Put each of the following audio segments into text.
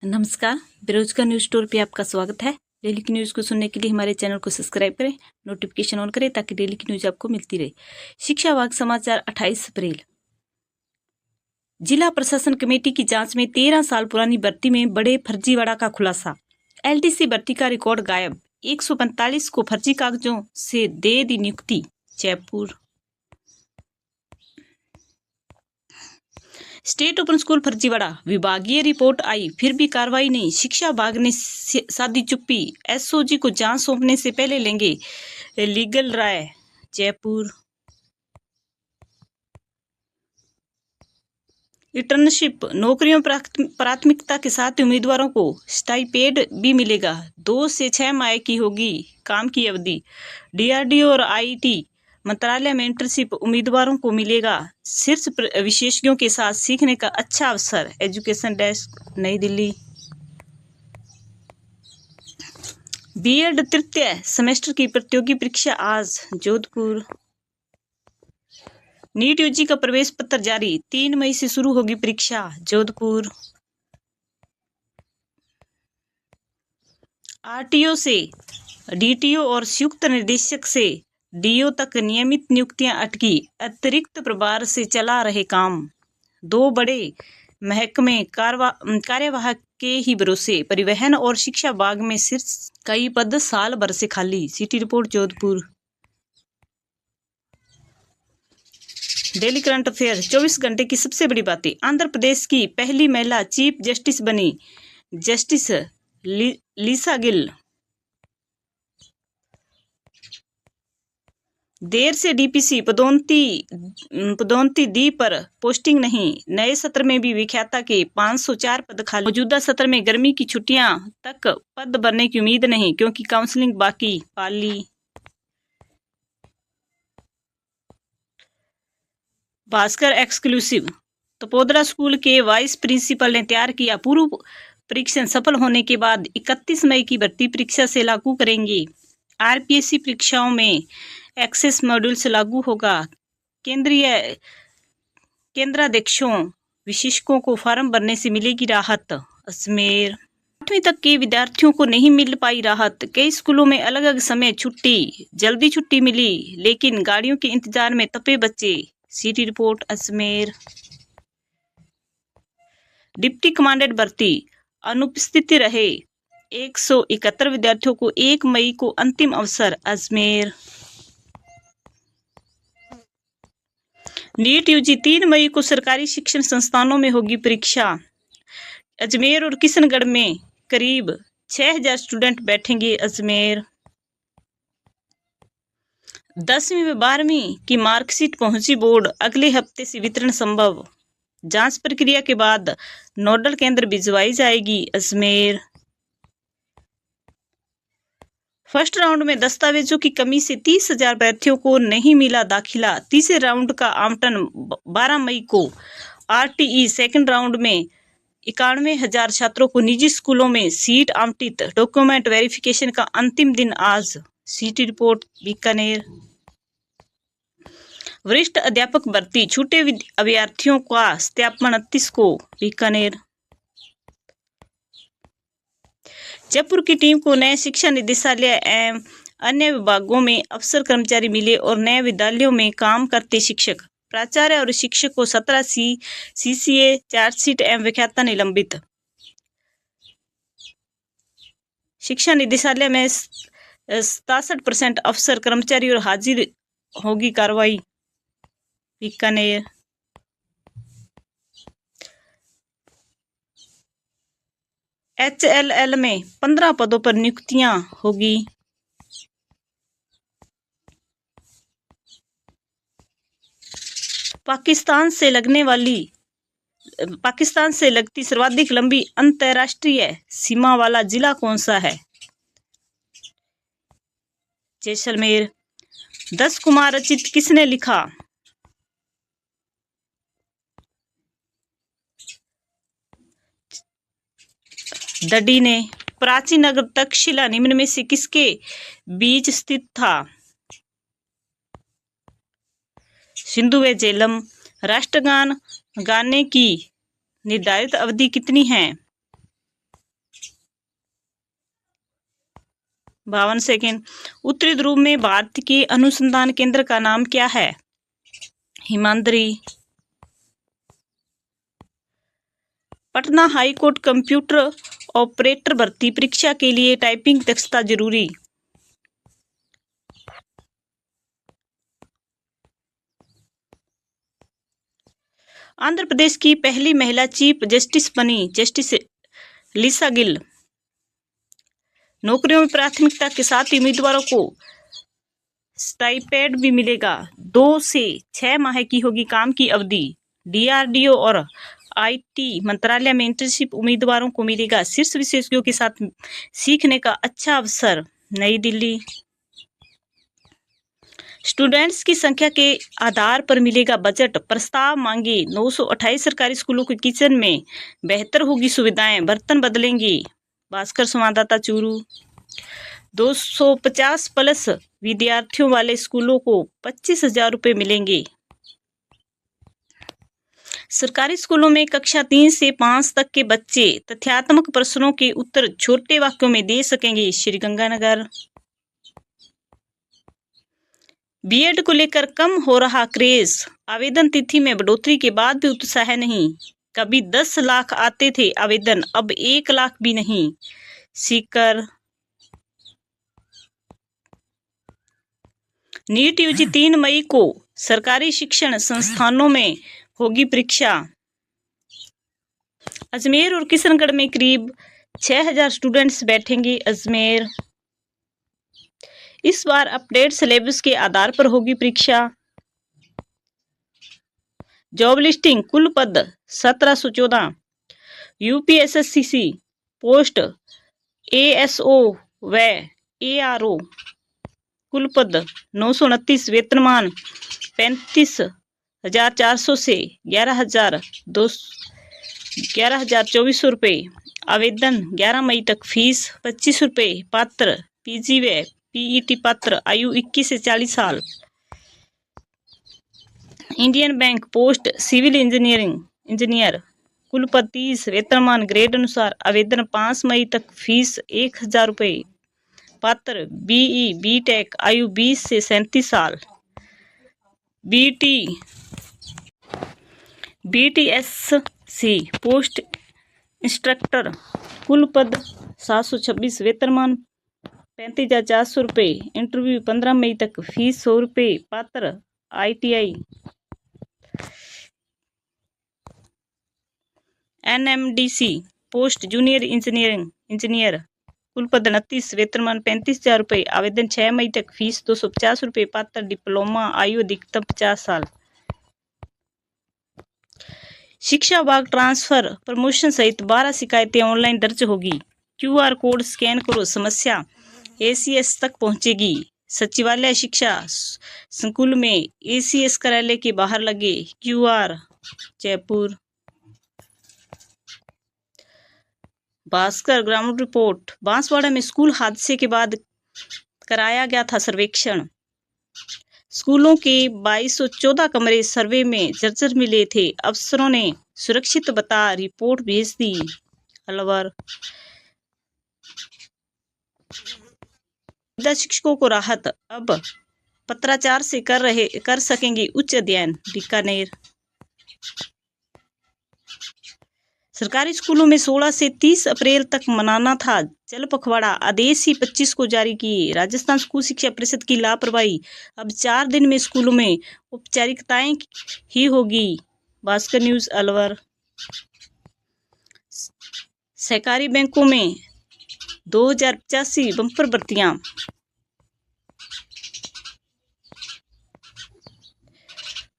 नमस्कार, बेरोजगार news store पे आपका स्वागत है। डेली की न्यूज को सुनने के लिए हमारे चैनल को सब्सक्राइब करें, नोटिफिकेशन ऑन करें ताकि डेली की न्यूज आपको मिलती रहे। शिक्षा विभाग समाचार 28 अप्रैल। जिला प्रशासन कमेटी की जांच में 13 साल पुरानी भर्ती में बड़े फर्जीवाड़ा का खुलासा। एलडीसी भर्ती का रिकॉर्ड गायब। 145 को फर्जी कागजों से दे दी नियुक्ति। जयपुर। स्टेट ओपन स्कूल फर्जीवाड़ा। विभागीय रिपोर्ट आई फिर भी कार्रवाई नहीं। शिक्षा विभाग ने साधी चुप्पी। एसओजी को जांच सौंपने से पहले लेंगे लीगल राय। जयपुर। इंटर्नशिप नौकरियों प्राथमिकता के साथ उम्मीदवारों को स्टाइपेंड भी मिलेगा। 2 से 6 माह की होगी काम की अवधि। डीआरडीओ और आईटी मंत्रालय में इंटर्नशिप उम्मीदवारों को मिलेगा शीर्ष विशेषज्ञों के साथ सीखने का अच्छा अवसर। एजुकेशन डेस्क, नई दिल्ली। बीएड तृतीय सेमेस्टर की प्रतियोगी परीक्षा आज। जोधपुर। नीट यूजी का प्रवेश पत्र जारी। 3 मई से शुरू होगी परीक्षा। जोधपुर। आरटीओ से डीटीओ और संयुक्त निर्देशक से डीओ तक नियमित नियुक्तियां अटकी। अतिरिक्त प्रभार से चला रहे काम। 2 बड़े महकमे कार्यवाहक के ही भरोसे। परिवहन और शिक्षा विभाग में शीर्ष कई पद साल भर से खाली। City report. Jodhpur. Daily current affair 24 घंटे की सबसे बड़ी बातें। आंध्र प्रदेश की पहली महिला चीफ जस्टिस बनी जस्टिस लीसा गिल। देर से डीपीसी पदोन्नति दी पर पोस्टिंग नहीं। नए सत्र में भी व्याख्याता के 504 पद खाली। मौजूदा सत्र में गर्मी की छुट्टियां तक पद भरने की उम्मीद नहीं क्योंकि काउंसलिंग बाकी। पाली। भास्कर एक्सक्लूसिव। तपोदरा स्कूल के वाइस प्रिंसिपल ने तैयार किया पूर्व परीक्षण सफल होने के बाद 31 मई की भर्ती परीक्षा से लागू करेंगे। आरपीएससी परीक्षाओं में एक्सेस मॉड्यूल से लागू होगा। केंद्राध्यक्षों विशिक्षकों को फॉर्म भरने से मिलेगी राहत। अजमेर। 8वीं तक के विद्यार्थियों को नहीं मिल पाई राहत। कई स्कूलों में अलग अलग समय छुट्टी। जल्दी छुट्टी मिली लेकिन गाड़ियों के इंतजार में तपे बच्चे। City report. Ajmer. Deputy commandant भर्ती अनुपस्थित रहे 171 विद्यार्थियों को 1 मई को अंतिम अवसर। अजमेर। नीट यूजी 3 मई को सरकारी शिक्षण संस्थानों में होगी परीक्षा। अजमेर और किशनगढ़ में करीब 6000 स्टूडेंट बैठेंगे। अजमेर। 10वीं व 12वीं की मार्कशीट पहुंची बोर्ड। अगले हफ्ते से वितरण संभव। जांच प्रक्रिया के बाद नोडल केंद्र भिजवाई जाएगी। अजमेर। फर्स्ट राउंड में दस्तावेजों की कमी से 30,000 अभ्यर्थियों को नहीं मिला दाखिला। तीसरे राउंड का आवंटन 12 मई को। आरटीई सेकंड राउंड में 91,000 छात्रों को निजी स्कूलों में सीट आवंटित। डॉक्यूमेंट वेरिफिकेशन का अंतिम दिन आज। City report. बीकानेर। वरिष्ठ अध्यापक भर्ती छूटे अभ्यर्थियों का सत्यापन 29 को। बीकानेर। जयपुर की टीम को नए शिक्षा निदेशालय एवं अन्य विभागों में अफसर कर्मचारी मिले और नए विद्यालयों में काम करते शिक्षक। प्राचार्य और शिक्षक को 17 सीसीए चार्जशीट एवं व्याख्याता निलंबित। शिक्षा निदेशालय में 67% अफसर कर्मचारी और हाजिर होगी कार्रवाई। बीकानेर। एचएलएल में 15 पदों पर नियुक्तियां होगी। पाकिस्तान से लगती सर्वाधिक लंबी अंतर्राष्ट्रीय सीमा वाला जिला कौन सा है? जैसलमेर। 10 कुमार रचित किसने लिखा? दडी ने। प्राचीन नगर तक्षशिला निम्न में से किसके बीच स्थित था? सिंधु व झेलम। राष्ट्रगान गाने की निर्धारित अवधि कितनी है? 52 सेकेंड। उत्तरी ध्रुव में भारत के अनुसंधान केंद्र का नाम क्या है? Himadri. Patna high court computer operator भर्ती परीक्षा के लिए टाइपिंग दक्षता जरूरी। आंध्र प्रदेश की पहली महिला चीफ जस्टिस बनी जस्टिस लिसा गिल। नौकरियों में प्राथमिकता के साथ ही उम्मीदवारों को स्टाइपेंड भी मिलेगा। 2 से 6 माह की होगी काम की अवधि। डीआरडीओ और आईटी मंत्रालय में इंटर्नशिप उम्मीदवारों को मिलेगा। शीर्ष विशेषज्ञों के साथ सीखने का अच्छा अवसर। नई दिल्ली। स्टूडेंट्स की संख्या के आधार पर मिलेगा बजट। प्रस्ताव मांगे। 928 सरकारी स्कूलों के किचन में बेहतर होगी सुविधाएं। बर्तन बदलेंगे। भास्कर संवाददाता चूरू। 250 प्लस विद्यार्थियों वाले स्कूलों को 25,000 रुपये मिलेंगे। सरकारी स्कूलों में कक्षा 3 से 5 तक के बच्चे तथ्यात्मक प्रश्नों के उत्तर छोटे वाक्यों में दे सकेंगे। श्रीगंगानगर। बीएड को लेकर कम हो रहा क्रेज। आवेदन तिथि में बढ़ोतरी के बाद भी उत्साह नहीं। कभी 10 लाख आते थे आवेदन, अब 1 लाख भी नहीं। सीकर। नीट यूजी 3 मई को सरकारी शिक्षण संस्थानों में होगी परीक्षा। अजमेर और किशनगढ़ में करीब 6,000 स्टूडेंट्स बैठेंगे। अजमेर। इस बार अपडेट सिलेबस के आधार पर होगी परीक्षा। जॉब लिस्टिंग कुल पद 1714। यूपीएसएससी पोस्ट एएसओ व एआरओ कुल पद 929। वेतनमान 35,400 से 11,2400 रुपये। आवेदन 11 मई तक। फीस 25 रुपये। पात्र पीजी व पीईटी पात्र। आयु 21 से 40 साल। Indian Bank post civil engineer कुल पद 30। वेतनमान ग्रेड अनुसार। आवेदन 5 मई तक। फीस 1,000 रुपये। पात्र बीई बीटेक। आयु 20 से 37 साल। बीटीएससी पोस्ट इंस्ट्रक्टर कुल पद 726। वेतनमान 35,400 रुपये। इंटरव्यू 15 मई तक। फीस 100 रुपये। पात्र ITI. NMDC post junior engineer कुल पद 29। वेतनमान 35,000 रुपये। आवेदन 6 मई तक। फीस 250 रुपये। पात्र डिप्लोमा। आयु अधिकतम 50 साल। शिक्षा विभाग ट्रांसफर प्रमोशन सहित 12 शिकायतें ऑनलाइन दर्ज होगी। क्यूआर कोड स्कैन करो, समस्या एसीएस तक पहुंचेगी। सचिवालय शिक्षा संकुल में एसीएस कार्यालय के बाहर लगे QR. Jaipur. Bhaskar ground report. Banswara में स्कूल हादसे के बाद कराया गया था सर्वेक्षण। स्कूलों के 2214 कमरे सर्वे में जर्जर मिले थे। अफसरों ने सुरक्षित बता रिपोर्ट भेज दी। अलवर। शिक्षकों को राहत, अब पत्राचार से कर सकेंगे उच्च अध्ययन। बीकानेर। सरकारी स्कूलों में 16 से 30 अप्रैल तक मनाना था जल पखवाड़ा। आदेश ही 25 को जारी किए। राजस्थान स्कूल शिक्षा परिषद की लापरवाही। अब 4 दिन में स्कूलों में औपचारिकताएं ही होगी। भास्कर न्यूज अलवर। सहकारी बैंकों में 2085 बंपर भर्तियां।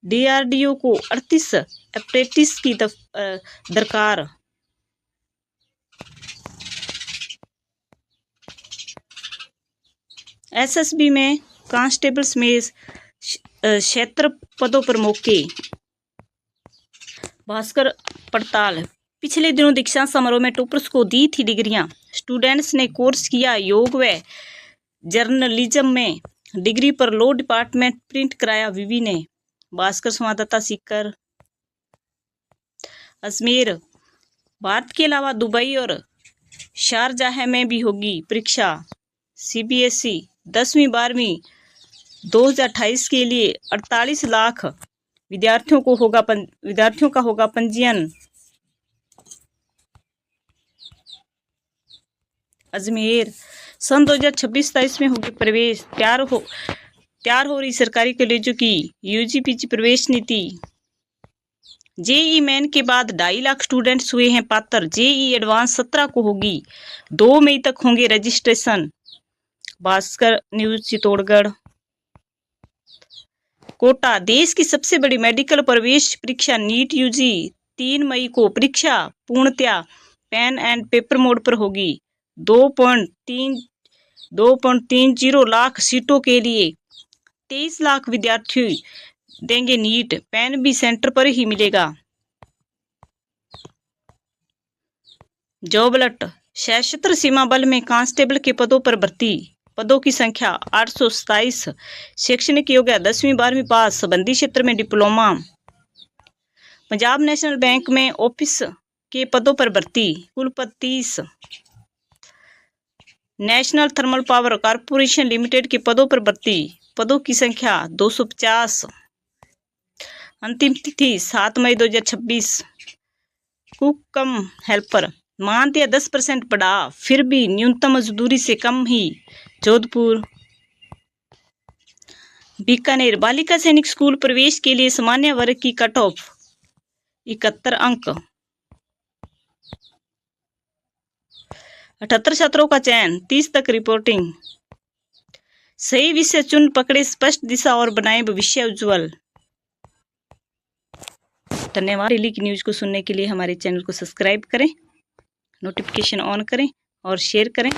डीआरडीओ को 38 अप्रेंटिस की दरकार। एसएसबी में कांस्टेबल्स में 76 पदों पर मौके। भास्कर पड़ताल। पिछले दिनों दीक्षांत समारोह में टॉपर्स को दी थी डिग्रियां। स्टूडेंट्स ने कोर्स किया योग व जर्नलिज्म में। डिग्री पर लॉ डिपार्टमेंट प्रिंट कराया विवि ने। भास्कर संवाददाता सीकर। अजमेर। भारत के अलावा दुबई और शारजाह में भी होगी परीक्षा। CBSE 10वीं 12वीं 2028 के लिए 48 लाख विद्यार्थियों का होगा पंजीयन। अजमेर सन 2026-27 में होगी प्रवेश। तैयार हो रही सरकारी कॉलेजों की UG-PG प्रवेश नीति। JEE मेन के बाद 2.5 लाख स्टूडेंट्स हुए हैं पात्र। JEE एडवांस 17 को होगी। 2 मई तक होंगे रजिस्ट्रेशन। भास्कर न्यूज चित्तौड़गढ़। कोटा देश की सबसे बड़ी मेडिकल प्रवेश परीक्षा नीट UG 3 मई को परीक्षा पूर्णतया पेन एंड पेपर मोड पर होगी। 2.30 लाख सीटों के लिए 23 लाख विद्यार्थी देंगे नीट। पेन भी सेंटर पर ही मिलेगा। जॉब अलर्ट सशस्त्र सीमा बल में कांस्टेबल के पदों पर भर्ती। पदों की संख्या 827। शैक्षणिक योग्यता 10वीं 12वीं पास। संबंधी क्षेत्र में डिप्लोमा। पंजाब नेशनल बैंक में ऑफिस के पदों पर भर्ती। कुल पद 30। National thermal power corporation limited के पदों पर भर्ती। पदों की संख्या 250। अंतिम तिथि 7 मई 2026। कुक कम हेल्पर मानदेय 10% बढ़ा, फिर भी न्यूनतम मजदूरी से कम ही। जोधपुर। बीकानेर बालिका सैनिक स्कूल प्रवेश के लिए सामान्य वर्ग की कट ऑफ 71 अंक। 78 छात्रों का चयन। 30 तक रिपोर्टिंग। सही विषय चुन पकड़े स्पष्ट दिशा और बनाए भविष्य उज्जवल। धन्यवाद। डेली की न्यूज को सुनने के लिए हमारे चैनल को सब्सक्राइब करें, नोटिफिकेशन ऑन करें और शेयर करें।